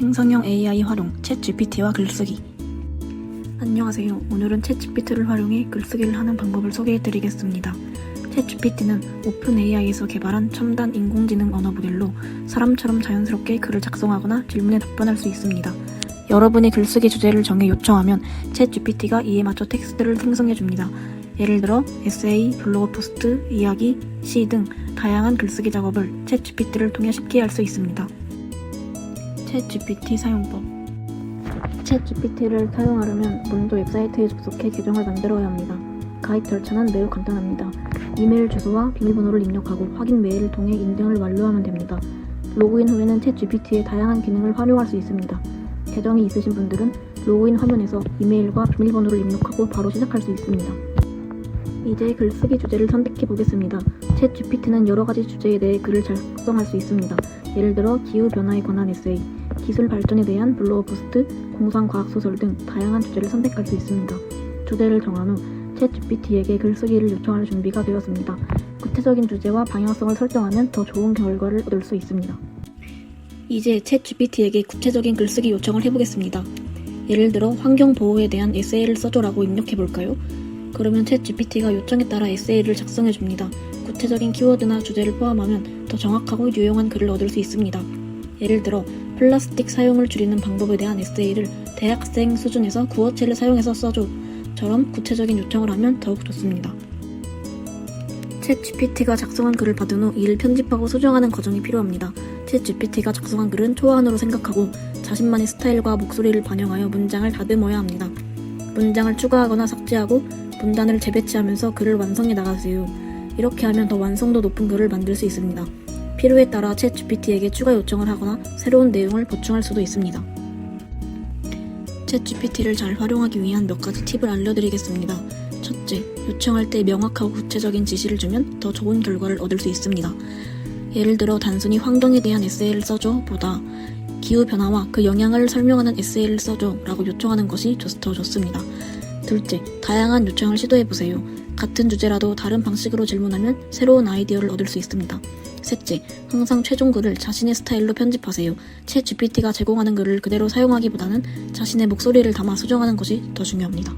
생성형 AI 활용, 챗GPT와 글쓰기. 안녕하세요. 오늘은 챗GPT를 활용해 글쓰기를 하는 방법을 소개해드리겠습니다. 챗GPT는 오픈 AI에서 개발한 첨단 인공지능 언어 모델로 사람처럼 자연스럽게 글을 작성하거나 질문에 답변할 수 있습니다. 여러분이 글쓰기 주제를 정해 요청하면 챗GPT가 이에 맞춰 텍스트를 생성해줍니다. 예를 들어 에세이, 블로그 포스트, 이야기, 시 등 다양한 글쓰기 작업을 챗GPT를 통해 쉽게 할 수 있습니다. 챗GPT 사용법. 챗GPT를 사용하려면 먼저 웹사이트에 접속해 계정을 만들어야 합니다. 가입 절차는 매우 간단합니다. 이메일 주소와 비밀번호를 입력하고 확인 메일을 통해 인증을 완료하면 됩니다. 로그인 후에는 챗GPT의 다양한 기능을 활용할 수 있습니다. 계정이 있으신 분들은 로그인 화면에서 이메일과 비밀번호를 입력하고 바로 시작할 수 있습니다. 이제 글쓰기 주제를 선택해 보겠습니다. 챗GPT는 여러 가지 주제에 대해 글을 작성할 수 있습니다. 예를 들어 기후변화에 관한 에세이, 기술 발전에 대한 블로그 포스트, 공상과학소설 등 다양한 주제를 선택할 수 있습니다. 주제를 정한 후 챗GPT에게 글쓰기를 요청할 준비가 되었습니다. 구체적인 주제와 방향성을 설정하면 더 좋은 결과를 얻을 수 있습니다. 이제 챗GPT에게 구체적인 글쓰기 요청을 해보겠습니다. 예를 들어 환경보호에 대한 에세이를 써줘라고 입력해볼까요? 그러면 챗GPT가 요청에 따라 에세이를 작성해줍니다. 구체적인 키워드나 주제를 포함하면 더 정확하고 유용한 글을 얻을 수 있습니다. 예를 들어 플라스틱 사용을 줄이는 방법에 대한 에세이를 대학생 수준에서 구어체를 사용해서 써줘 처럼 구체적인 요청을 하면 더욱 좋습니다. 챗GPT가 작성한 글을 받은 후 이를 편집하고 수정하는 과정이 필요합니다. 챗GPT가 작성한 글은 초안으로 생각하고 자신만의 스타일과 목소리를 반영하여 문장을 다듬어야 합니다. 문장을 추가하거나 삭제하고 문단을 재배치하면서 글을 완성해 나가세요. 이렇게 하면 더 완성도 높은 글을 만들 수 있습니다. 필요에 따라 챗GPT에게 추가 요청을 하거나 새로운 내용을 보충할 수도 있습니다. 챗GPT를 잘 활용하기 위한 몇 가지 팁을 알려드리겠습니다. 첫째, 요청할 때 명확하고 구체적인 지시를 주면 더 좋은 결과를 얻을 수 있습니다. 예를 들어 단순히 환경에 대한 에세이를 써줘 보다 기후변화와 그 영향을 설명하는 에세이를 써줘 라고 요청하는 것이 더 좋습니다. 둘째, 다양한 요청을 시도해보세요. 같은 주제라도 다른 방식으로 질문하면 새로운 아이디어를 얻을 수 있습니다. 셋째, 항상 최종 글을 자신의 스타일로 편집하세요. 챗GPT가 제공하는 글을 그대로 사용하기보다는 자신의 목소리를 담아 수정하는 것이 더 중요합니다.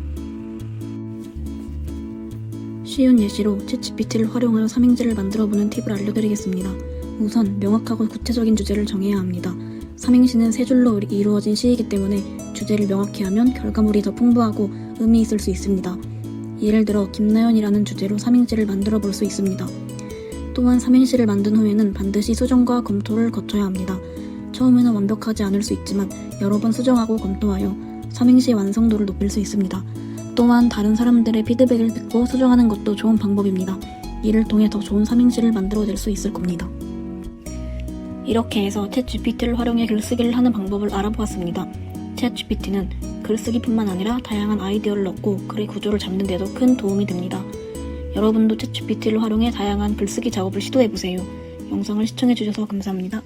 쉬운 예시로 챗GPT를 활용하여 삼행시를 만들어보는 팁을 알려드리겠습니다. 우선 명확하고 구체적인 주제를 정해야 합니다. 삼행시는 세 줄로 이루어진 시이기 때문에 주제를 명확히 하면 결과물이 더 풍부하고 의미 있을 수 있습니다. 예를 들어 김나연이라는 주제로 삼행시를 만들어 볼 수 있습니다. 또한 삼행시를 만든 후에는 반드시 수정과 검토를 거쳐야 합니다. 처음에는 완벽하지 않을 수 있지만 여러 번 수정하고 검토하여 삼행시의 완성도를 높일 수 있습니다. 또한 다른 사람들의 피드백을 듣고 수정하는 것도 좋은 방법입니다. 이를 통해 더 좋은 삼행시를 만들어낼 수 있을 겁니다. 이렇게 해서 챗GPT를 활용해 글쓰기를 하는 방법을 알아보았습니다. 챗GPT는 글쓰기뿐만 아니라 다양한 아이디어를 얻고 글의 구조를 잡는 데도 큰 도움이 됩니다. 여러분도 챗GPT를 활용해 다양한 글쓰기 작업을 시도해보세요. 영상을 시청해주셔서 감사합니다.